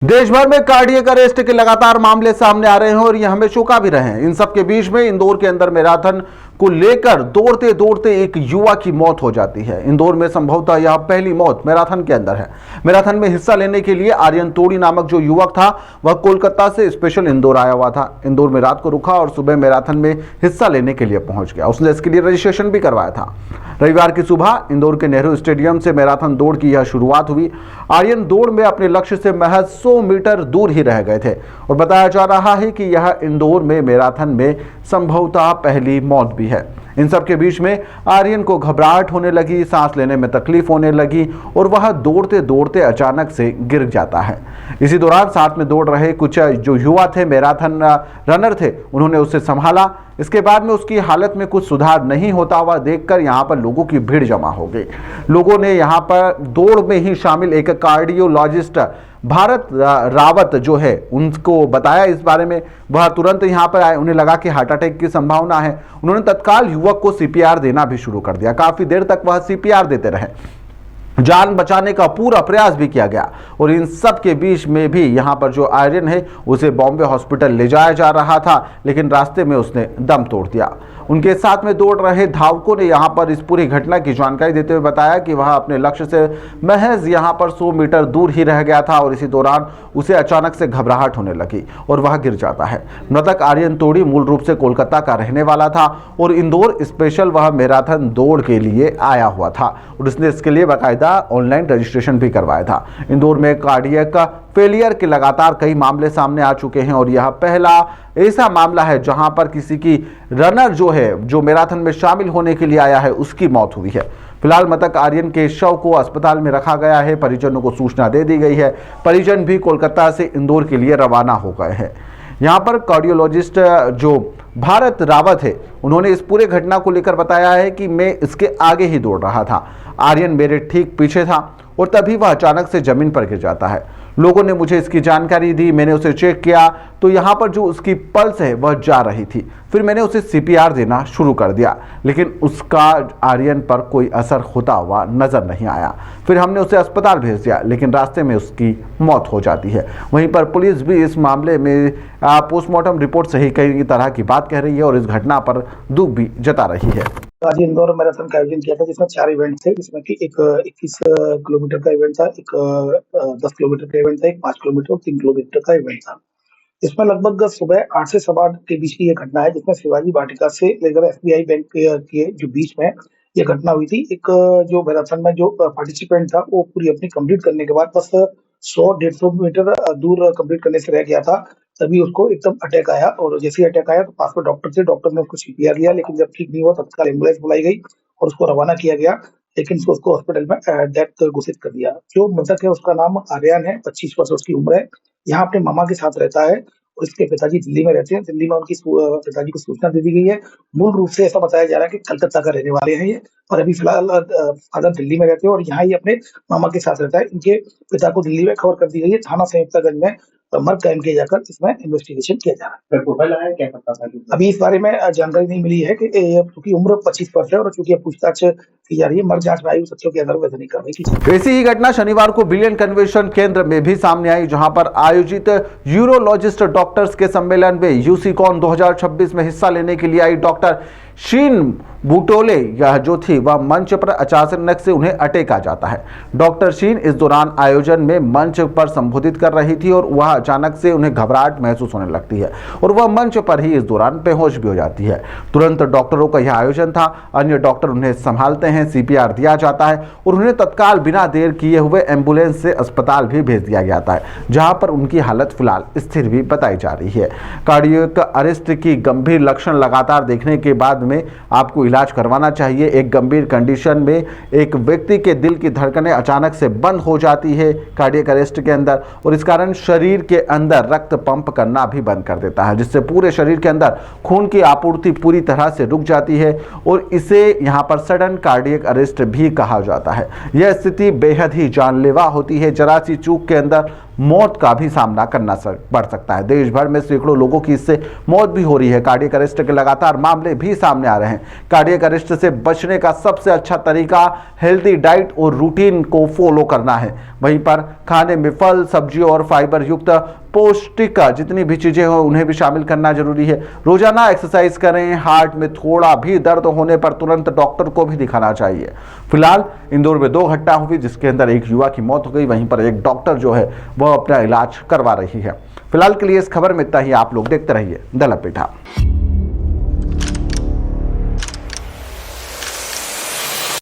देश भर में कार्डियक अरेस्ट के लगातार मामले सामने आ रहे हैं और ये हमें चौंका भी रहे हैं। इन सब के बीच में इंदौर के अंदर मैराथन को लेकर दौड़ते दौड़ते एक युवा की मौत हो जाती है। इंदौर में संभवतः यह पहली मौत मैराथन के अंदर है। मैराथन में हिस्सा लेने के लिए आर्यन तोड़ी नामक जो युवक था वह कोलकाता से स्पेशल इंदौर आया हुआ था। इंदौर में रात को रुका और सुबह मैराथन में हिस्सा लेने के लिए पहुंच गया। उसने इसके लिए रजिस्ट्रेशन भी करवाया था। रविवार की सुबह इंदौर के नेहरू स्टेडियम से मैराथन दौड़ की यह शुरुआत हुई। आर्यन दौड़ में अपने लक्ष्य से महज 100 मीटर दूर ही रह गए थे और बताया जा रहा है कि यह इंदौर में मैराथन में संभवतः पहली मौत भी है। इन सब के बीच में आर्यन को घबराहट होने लगी, सांस लेने में तकलीफ होने लगी और वह दौड़ते दौड़ते अचानक से गिर जाता है। इसी दौरान साथ में दौड़ रहे कुछ जो युवा थे, मैराथन रनर थे, उन्होंने उसे संभाला। इसके बाद में उसकी हालत में कुछ सुधार नहीं होता हुआ देखकर यहाँ पर लोगों की भीड़ जमा हो गई। लोगों ने यहाँ पर दौड़ में ही शामिल एक कार्डियोलॉजिस्ट भारत रावत जो है उनको बताया इस बारे में। वह तुरंत यहाँ पर आए, उन्हें लगा कि हार्ट अटैक की संभावना है। उन्होंने तत्काल युवक को सीपीआर देना भी शुरू कर दिया। काफी देर तक वह सीपीआर देते रहे, जान बचाने का पूरा प्रयास भी किया गया। और इन सब के बीच में भी यहाँ पर जो आर्यन है उसे बॉम्बे हॉस्पिटल ले जाया जा रहा था, लेकिन रास्ते में उसने दम तोड़ दिया। उनके साथ में दौड़ रहे धावकों ने यहाँ पर इस पूरी घटना की जानकारी देते हुए बताया कि वह अपने लक्ष्य से महज यहाँ पर 100 मीटर दूर ही रह गया था और इसी दौरान उसे अचानक से घबराहट होने लगी और वह गिर जाता है। मृतक आर्यन तोड़ी मूल रूप से कोलकाता का रहने वाला था और इंदौर स्पेशल वह मैराथन दौड़ के लिए आया हुआ था और उसने इसके लिए बाकायदा ऑनलाइन रजिस्ट्रेशन भी करवाया था। इंदौर में कार्डियक फेलियर के लगातार कई मामले सामने आ चुके हैं और यह पहला ऐसा मामला है जहां पर किसी की रनर जो मैराथन में शामिल होने के लिए आया है उसकी मौत हुई है। फिलहाल मृतक आर्यन के शव को अस्पताल में रखा गया है। परिजनों को सूचना दे दी गई है। परिजन भी कोलकाता से इंदौर के लिए रवाना हो गए हैं। यहाँ पर कार्डियोलॉजिस्ट जो भारत रावत है, उन्होंने इस पूरे घटना को लेकर बताया है कि मैं इसके आगे ही दौड़ रहा था, आर्यन मेरे ठीक पीछे था और तभी वह अचानक से जमीन पर गिर जाता है। लोगों ने मुझे इसकी जानकारी दी, मैंने उसे चेक किया तो यहाँ पर जो उसकी पल्स है वह जा रही थी। फिर मैंने उसे सीपीआर देना शुरू कर दिया, लेकिन उसका आर्यन पर कोई असर होता हुआ नजर नहीं आया। फिर हमने उसे अस्पताल भेज दिया, लेकिन रास्ते में उसकी मौत हो जाती है। वहीं पर पुलिस भी इस मामले में पोस्टमार्टम रिपोर्ट सही कई तरह की बात कह रही है और इस घटना पर दुख भी जता रही है। आज इंदौर मैराथन का आयोजन किया था जिसमें 4 इवेंट थे, जिसमें कि एक 21 किलोमीटर का इवेंट था, एक 10 किलोमीटर का इवेंट था, एक 5 किलोमीटर और 3 किलोमीटर का इवेंट था। इसमें लगभग सुबह 8 से सवा 8 के बीच की ये घटना है, जिसमें शिवाजी वाटिका से लेकर एसबीआई बैंक के जो बीच में ये घटना हुई थी। एक जो मैराथन में जो पार्टिसिपेंट था वो पूरी अपनी कंप्लीट करने के बाद बस 100-150 मीटर दूर कंप्लीट करने से रह गया था, तभी उसको एकदम अटैक आया और जैसे ही अटैक आया तो पास में डॉक्टर थे, डॉक्टर ने उसको सीपीआर लिया, लेकिन जब ठीक नहीं हुआ तत्काल एम्बुलेंस बुलाई गई और उसको रवाना किया गया, लेकिन उसको हॉस्पिटल में डेथ घोषित कर दिया। जो मृतक है उसका नाम आर्यन है, 25 वर्ष उसकी उम्र है। यहाँ अपने मामा के साथ रहता है और इसके पिताजी दिल्ली में रहते हैं। दिल्ली में उनकी पिताजी को सूचना दे दी गई है। मूल रूप से ऐसा बताया जा रहा है कि कलकत्ता का रहने वाले हैं ये, और अभी फिलहाल फादर दिल्ली में रहते हैं और यहाँ ही अपने मामा के साथ रहता है। इनके पिता को दिल्ली में खबर कर दी गई है। थाना संयुक्तागंज में मर्ग कायम किया जाकर इसमें इन्वेस्टिगेशन किया जा रहा है। प्रोफाइल आया क्या करता था? अभी इस बारे में जानकारी नहीं मिली है कि क्योंकि उम्र 25 वर्ष है और चूंकि पूछताछ की जा रही है, मर्ग जांच में आई तथ्यों के आधार पर वैसे नहीं कार्रवाई की जाएगी। ऐसी ही घटना शनिवार को बिलियन कन्वेंशन केंद्र में भी सामने आई, जहां पर आयोजित यूरोलॉजिस्ट डॉक्टर्स के सम्मेलन में यूसीकॉन 2026 में हिस्सा लेने के लिए आई डॉक्टर शीन बुटोले यह जो थी वह मंच पर अचानक से उन्हें अटैक आ जाता है। डॉक्टर शीन इस दौरान आयोजन में मंच पर संबोधित कर रही थी और वह अचानक से उन्हें घबराहट महसूस होने लगती है और वह मंच पर ही इस दौरान बेहोश भी हो जाती है। तुरंत डॉक्टरों का यह आयोजन था, अन्य डॉक्टर उन्हें संभालते हैं, सीपीआर दिया जाता है और उन्हें तत्काल बिना देर किए हुए एम्बुलेंस से अस्पताल भी भेज दिया जाता है, जहां पर उनकी हालत फिलहाल स्थिर भी बताई जा रही है। कार्डियक अरेस्ट की गंभीर लक्षण लगातार देखने के बाद में आपको इलाज करवाना चाहिए। एक गंभीर कंडीशन में एक व्यक्ति के दिल की धड़कनें अचानक से बंद हो जाती है कार्डियक अरेस्ट के अंदर और इस कारण शरीर के अंदर रक्त पंप करना भी बंद कर देता है, जिससे पूरे शरीर के अंदर खून की आपूर्ति पूरी तरह से रुक जाती है और इसे यहाँ पर सडन कार्डियक अरेस्ट भी कहा जाता है। यह स्थिति बेहद ही जानलेवा होती है। जरा सी चूक के अंदर मौत का भी सामना करना पड़ सकता है। देश भर में सैकड़ों लोगों की इससे मौत भी हो रही है। कार्डियक अरेस्ट के लगातार मामले भी सामने आ रहे हैं। कार्डियक अरेस्ट से बचने का सबसे अच्छा तरीका हेल्दी डाइट और रूटीन को फॉलो करना है। वहीं पर खाने में फल, सब्जियों और फाइबर युक्त पौष्टिक जितनी भी चीजें हो उन्हें भी शामिल करना जरूरी है। रोजाना एक्सरसाइज करें। हार्ट में थोड़ा भी दर्द होने पर तुरंत डॉक्टर को भी दिखाना चाहिए। फिलहाल इंदौर में 2 घटना हुई जिसके अंदर एक युवा की मौत हो गई, वहीं पर एक डॉक्टर जो है वह अपना इलाज करवा रही है। फिलहाल के लिए इस खबर में इतना ही। आप लोग देखते रहिए द लपेटा।